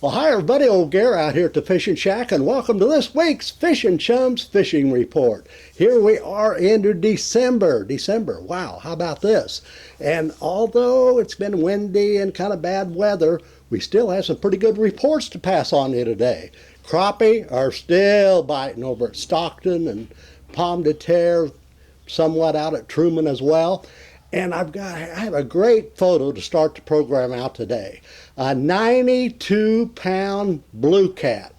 Well, hi everybody, old Gare out here at the Fishing Shack, and welcome to this week's Fishing Chums Fishing Report. Here we are into December. Wow, how about this? And although it's been windy and kind of bad weather, we still have some pretty good reports to pass on to you today. Crappie are still biting over at Stockton and Pomme de Terre, somewhat out at Truman as well. And I have a great photo to start the program out today. A 92-pound blue cat.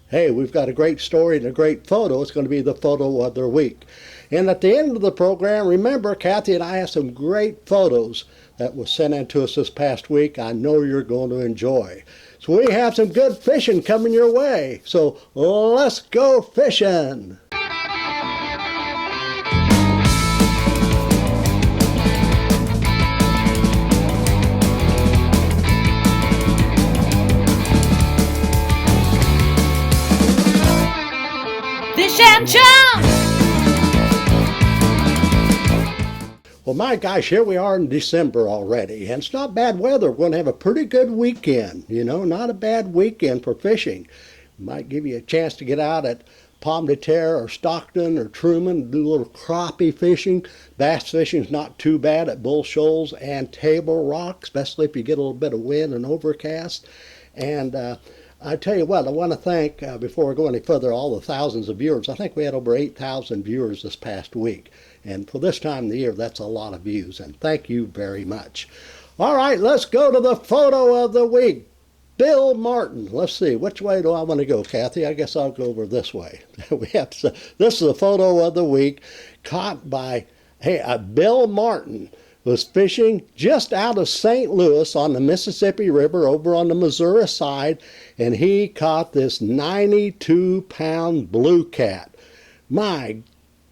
Hey, we've got a great story and a great photo. It's going to be the photo of the week. And at the end of the program, remember, Kathy and I have some great photos that were sent in to us this past week. I know you're going to enjoy. So we have some good fishing coming your way. So let's go fishing. Fish and Chums! Well, my gosh, here we are in December already, and it's not bad weather. We're going to have a pretty good weekend, not a bad weekend for fishing. Might give you a chance to get out at Pomme de Terre or Stockton or Truman, do a little crappie fishing. Bass fishing is not too bad at Bull Shoals and Table Rock, especially if you get a little bit of wind and overcast. And I tell you what, I want to thank, before we go any further, all the thousands of viewers. I think we had over 8,000 viewers this past week. And for this time of the year, that's a lot of views. And thank you very much. All right, let's go to the photo of the week. Bill Martin. Let's see, which way do I want to go, Kathy? I guess I'll go over this way. This is a photo of the week caught by, Bill Martin. Was fishing just out of St. Louis on the Mississippi River over on the Missouri side, and he caught this 92-pound blue cat. My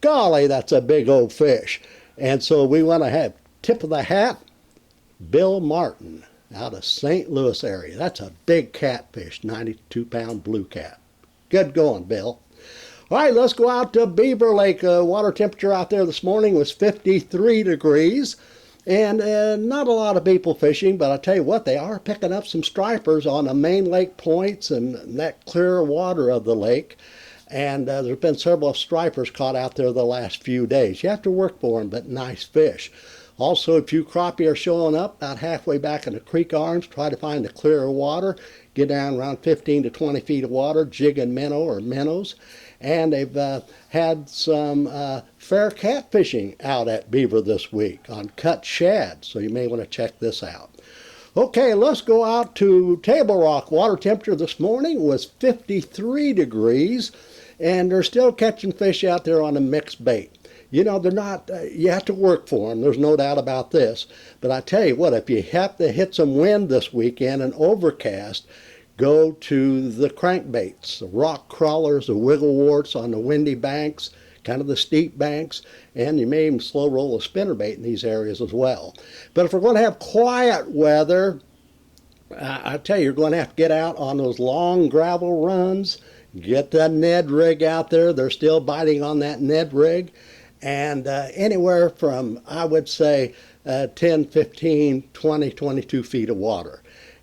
golly, that's a big old fish. And so we want to have tip of the hat, Bill Martin out of St. Louis area. That's a big catfish, 92-pound blue cat. Good going, Bill. All right, let's go out to Beaver Lake. Water temperature out there this morning was 53 degrees. And not a lot of people fishing, but I tell you what, they are picking up some stripers on the main lake points and that clear water of the lake. And there's been several stripers caught out there the last few days. You have to work for them, but nice fish. Also, a few crappie are showing up about halfway back in the creek arms. Try to find the clearer water. Get down around 15 to 20 feet of water, jigging minnow or minnows. And they've had some fair catfishing out at Beaver this week on cut shad, so you may want to check this out. Okay, let's go out to Table Rock. Water temperature this morning was 53 degrees, and they're still catching fish out there on a mixed bait. They're not, you have to work for them, there's no doubt about this. But I tell you what, if you have to hit some wind this weekend and overcast, go to the crankbaits, the rock crawlers, the wiggleworts on the windy banks, kind of the steep banks, and you may even slow roll a spinnerbait in these areas as well. But if we're going to have quiet weather, I tell you, you're going to have to get out on those long gravel runs, get that Ned rig out there. They're still biting on that Ned rig. And anywhere from, I would say, 10, 15, 20, 22 feet of water.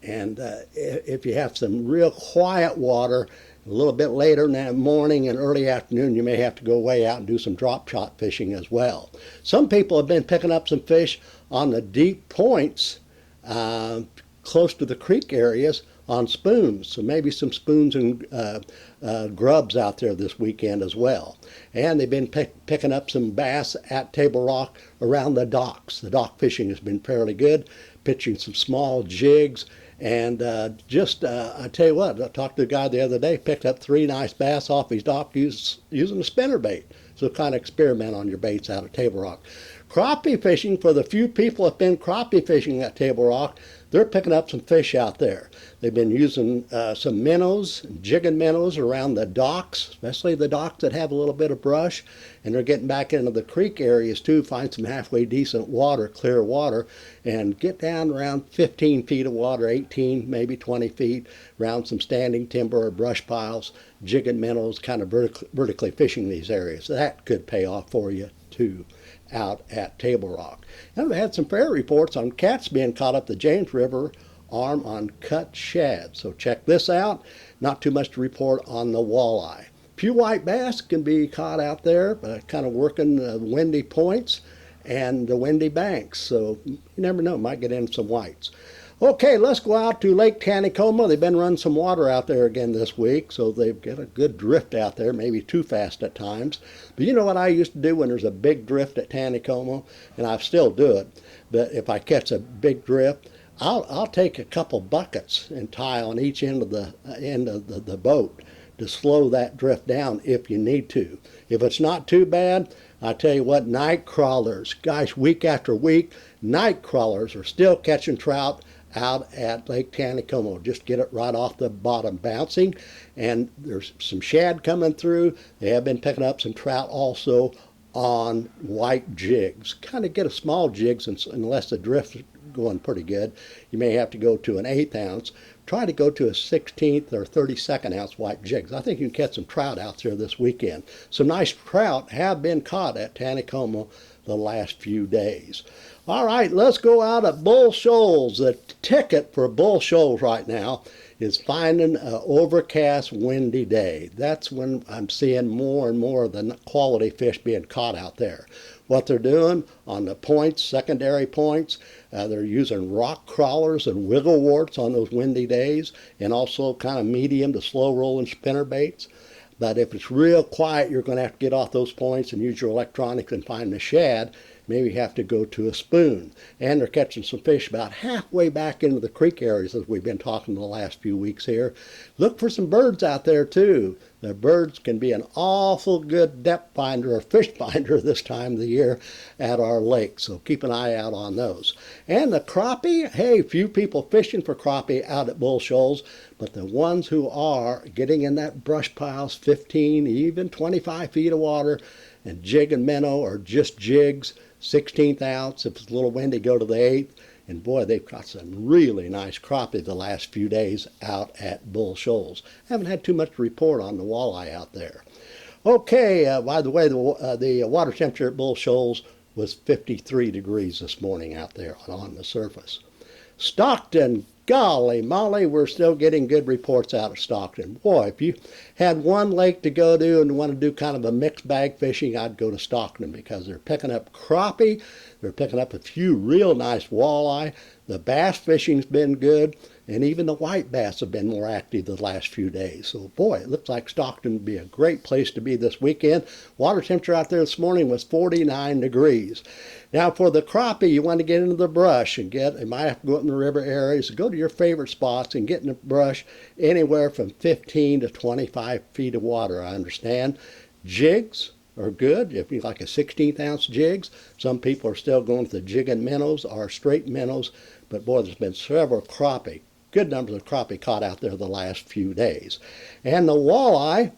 And if you have some real quiet water, a little bit later in the morning and early afternoon, you may have to go way out and do some drop shot fishing as well. Some people have been picking up some fish on the deep points close to the creek areas on spoons. So maybe some spoons and grubs out there this weekend as well. And they've been picking up some bass at Table Rock around the docks. The dock fishing has been fairly good, pitching some small jigs. And I tell you what, I talked to a guy the other day, picked up 3 nice bass off his dock using a spinnerbait. So kind of experiment on your baits out at Table Rock. Crappie fishing, for the few people that have been crappie fishing at Table Rock, they're picking up some fish out there. They've been using some minnows, jigging minnows around the docks, especially the docks that have a little bit of brush, and they're getting back into the creek areas too, find some halfway decent water, clear water, and get down around 15 feet of water, 18, maybe 20 feet, around some standing timber or brush piles, jigging minnows, kind of vertically fishing these areas. That could pay off for you too out at Table Rock. And we had some fair reports on cats being caught up the James River arm on cut shad. So check this out. Not too much to report on the walleye. Few white bass can be caught out there, kind of working the windy points and the windy banks. So you never know, might get in some whites. Okay, let's go out to Lake Taneycomo. They've been running some water out there again this week, so they've got a good drift out there, maybe too fast at times. But you know what I used to do when there's a big drift at Taneycomo, and I still do it, but if I catch a big drift, I'll take a couple buckets and tie on each end of the boat to slow that drift down if you need to. If it's not too bad, I tell you what, night crawlers, gosh, week after week, night crawlers are still catching trout out at Lake Taneycomo. Just get it right off the bottom bouncing, and there's some shad coming through. They have been picking up some trout also on white jigs. Kind of get a small jigs unless the drift's going pretty good. You may have to go to an 1/8 ounce. Try to go to a 16th or 32nd ounce white jigs. I think you can catch some trout out there this weekend. Some nice trout have been caught at Taneycomo the last few days. All right, let's go out at Bull Shoals. The ticket for Bull Shoals right now is finding an overcast, windy day. That's when I'm seeing more and more of the quality fish being caught out there. What they're doing on the points, secondary points, they're using rock crawlers and wiggle warts on those windy days, and also kind of medium to slow rolling spinner baits. But if it's real quiet, you're going to have to get off those points and use your electronics and find the shad. Maybe you have to go to a spoon. And they're catching some fish about halfway back into the creek areas, as we've been talking the last few weeks here. Look for some birds out there too. The birds can be an awful good depth finder or fish finder this time of the year at our lake. So keep an eye out on those. And the crappie, hey, few people fishing for crappie out at Bull Shoals, but the ones who are getting in that brush piles, 15, even 25 feet of water, and jig and minnow or just jigs, 16th ounce. If it's a little windy, go to the 8th. And boy, they've got some really nice crappie the last few days out at Bull Shoals. Haven't had too much to report on the walleye out there. Okay, by the way, the water temperature at Bull Shoals was 53 degrees this morning out there on the surface. Stockton, golly molly, we're still getting good reports out of Stockton. Boy, if you had one lake to go to and want to do kind of a mixed bag fishing, I'd go to Stockton because they're picking up crappie, they're picking up a few real nice walleye, the bass fishing's been good, and even the white bass have been more active the last few days. So boy, it looks like Stockton would be a great place to be this weekend. Water temperature out there this morning was 49 degrees. Now for the crappie, you want to get into the brush and you might have to go up in the river areas, go to your favorite spots and get in the brush anywhere from 15 to 25 feet of water, I understand. Jigs are good if you like a 16th ounce jigs. Some people are still going with the jig and minnows or straight minnows, but boy, there's been several crappie, good numbers of crappie caught out there the last few days. And the walleye,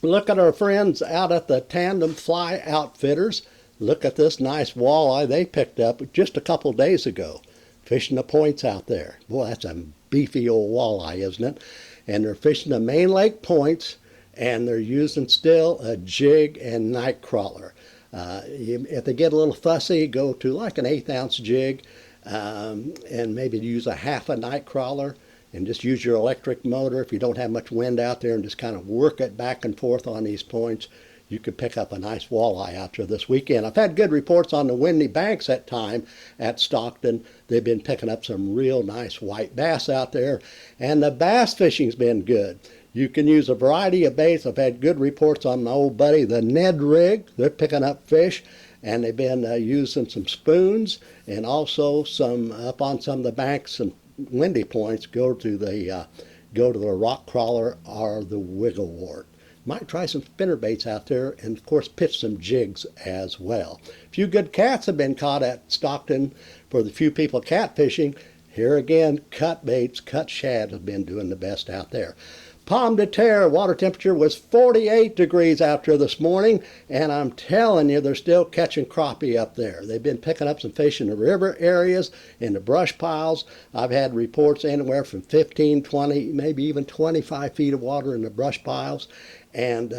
look at our friends out at the Tandem Fly Outfitters. Look at this nice walleye they picked up just a couple days ago, fishing the points out there. Boy, that's a beefy old walleye, isn't it? And they're fishing the main lake points, and they're using still a jig and night crawler. If they get a little fussy, go to like an 1/8 ounce jig, and maybe use a half a night crawler, and just use your electric motor if you don't have much wind out there, and just kind of work it back and forth on these points. You could pick up a nice walleye out there this weekend. I've had good reports on the windy banks at time at Stockton. They've been picking up some real nice white bass out there, and the bass fishing's been good. You can use a variety of baits. I've had good reports on my old buddy, the Ned rig. They're picking up fish, and they've been using some spoons, and also some up on some of the banks, some windy points. Go to the rock crawler or the wiggle wart. Might try some spinner baits out there, and of course pitch some jigs as well. A few good cats have been caught at Stockton for the few people catfishing. Here again, cut baits, cut shad have been doing the best out there. Pomme de Terre, water temperature was 48 degrees out there this morning, and I'm telling you, they're still catching crappie up there. They've been picking up some fish in the river areas, in the brush piles. I've had reports anywhere from 15, 20, maybe even 25 feet of water in the brush piles. And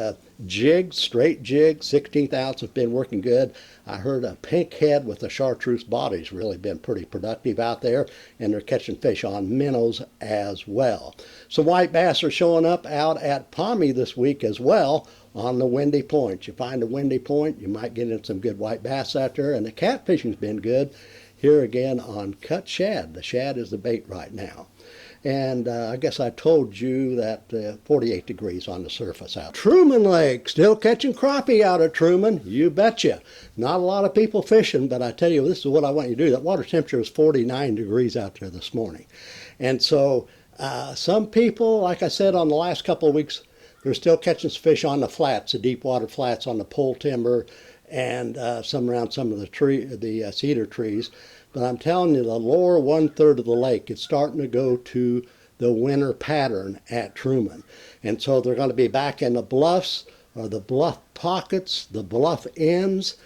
jigs, straight jigs, 16th ounce have been working good. I heard a pink head with a chartreuse body's really been pretty productive out there, and they're catching fish on minnows as well. Some white bass are showing up out at Pomme this week as well on the windy points. You find a windy point, you might get in some good white bass out there, and the catfishing's been good here again on cut shad. The shad is the bait right now. And I guess I told you that 48 degrees on the surface out. Truman Lake, still catching crappie out of Truman, you betcha. Not a lot of people fishing, but I tell you, this is what I want you to do. That water temperature was 49 degrees out there this morning. And so some people, like I said on the last couple of weeks, they're still catching fish on the flats, the deep water flats on the pole timber, and some around some of the cedar trees. But I'm telling you, the lower 1/3 of the lake is starting to go to the winter pattern at Truman. And so they're going to be back in the bluffs, or the bluff pockets, the bluff ends.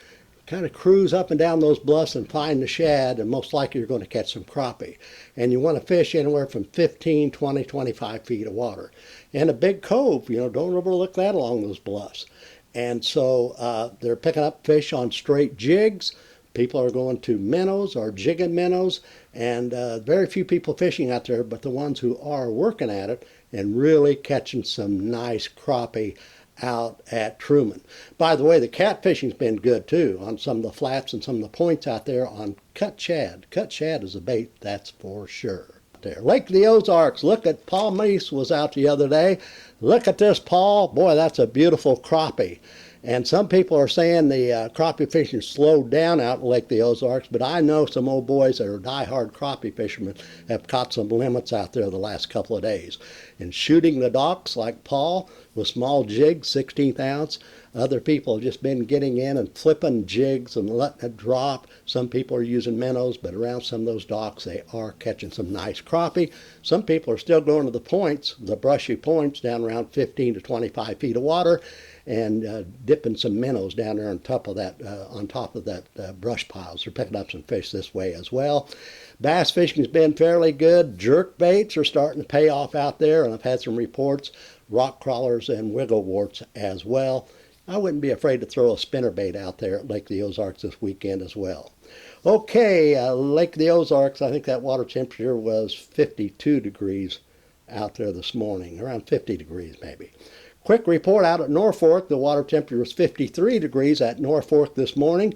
Kind of cruise up and down those bluffs and find the shad, and most likely you're going to catch some crappie. And you want to fish anywhere from 15, 20, 25 feet of water. And a big cove, don't overlook that along those bluffs. And so they're picking up fish on straight jigs. People are going to minnows or jigging minnows, and very few people fishing out there, but the ones who are working at it and really catching some nice crappie out at Truman. By the way, the catfishing's been good too on some of the flats and some of the points out there on cut shad. Cut shad is a bait, that's for sure. There. Lake of the Ozarks, look at Paul Meese was out the other day. Look at this, Paul. Boy, that's a beautiful crappie. And some people are saying the crappie fishing slowed down out in Lake of the Ozarks, but I know some old boys that are die-hard crappie fishermen have caught some limits out there the last couple of days. And shooting the docks like Paul with small jigs, 16th ounce. Other people have just been getting in and flipping jigs and letting it drop. Some people are using minnows, but around some of those docks they are catching some nice crappie. Some people are still going to the points, the brushy points down around 15 to 25 feet of water, and dipping some minnows down there on top of that brush piles. They're picking up some fish this way as well. Bass fishing's been fairly good. Jerk baits are starting to pay off out there, and I've had some reports, rock crawlers and wiggleworts as well. I wouldn't be afraid to throw a spinnerbait out there at Lake of the Ozarks this weekend as well. Okay, Lake of the Ozarks, I think that water temperature was 52 degrees out there this morning, around 50 degrees maybe. Quick report out at Norfolk, the water temperature was 53 degrees at Norfolk this morning.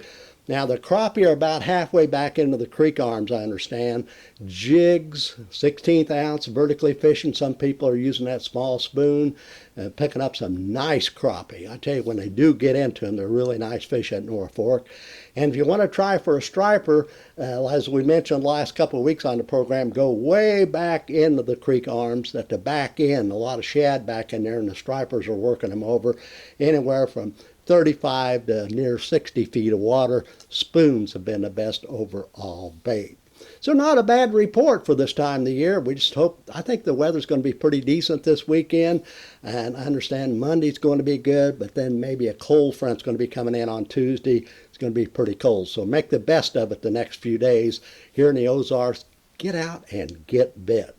Now the crappie are about halfway back into the creek arms, I understand. Jigs, 16th ounce, vertically fishing. Some people are using that small spoon, picking up some nice crappie. I tell you, when they do get into them, they're really nice fish at Norfolk. And if you want to try for a striper, as we mentioned the last couple of weeks on the program, go way back into the creek arms at the back end. A lot of shad back in there, and the stripers are working them over anywhere from 35 to near 60 feet of water. Spoons have been the best overall bait. So not a bad report for this time of the year. We just hope, I think the weather's going to be pretty decent this weekend. And I understand Monday's going to be good, but then maybe a cold front's going to be coming in on Tuesday. It's going to be pretty cold. So make the best of it the next few days here in the Ozarks. Get out and get bit.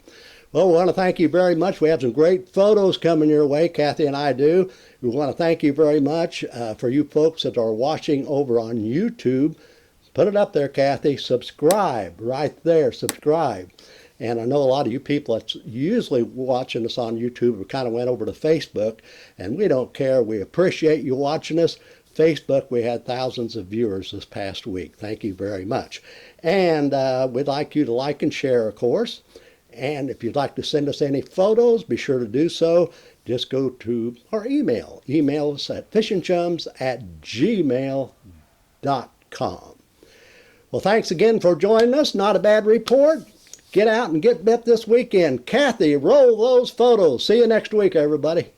Well, we want to thank you very much. We have some great photos coming your way, Kathy and I do. We want to thank you very much for you folks that are watching over on YouTube. Put it up there, Kathy. Subscribe right there. Subscribe. And I know a lot of you people that's usually watching us on YouTube have kind of went over to Facebook, and we don't care. We appreciate you watching us. Facebook, we had thousands of viewers this past week. Thank you very much. And we'd like you to like and share, of course. And if you'd like to send us any photos, be sure to do so. Just go to our email. Email us at fishingchums@gmail.com. Well, thanks again for joining us. Not a bad report. Get out and get bit this weekend. Kathy, roll those photos. See you next week, everybody.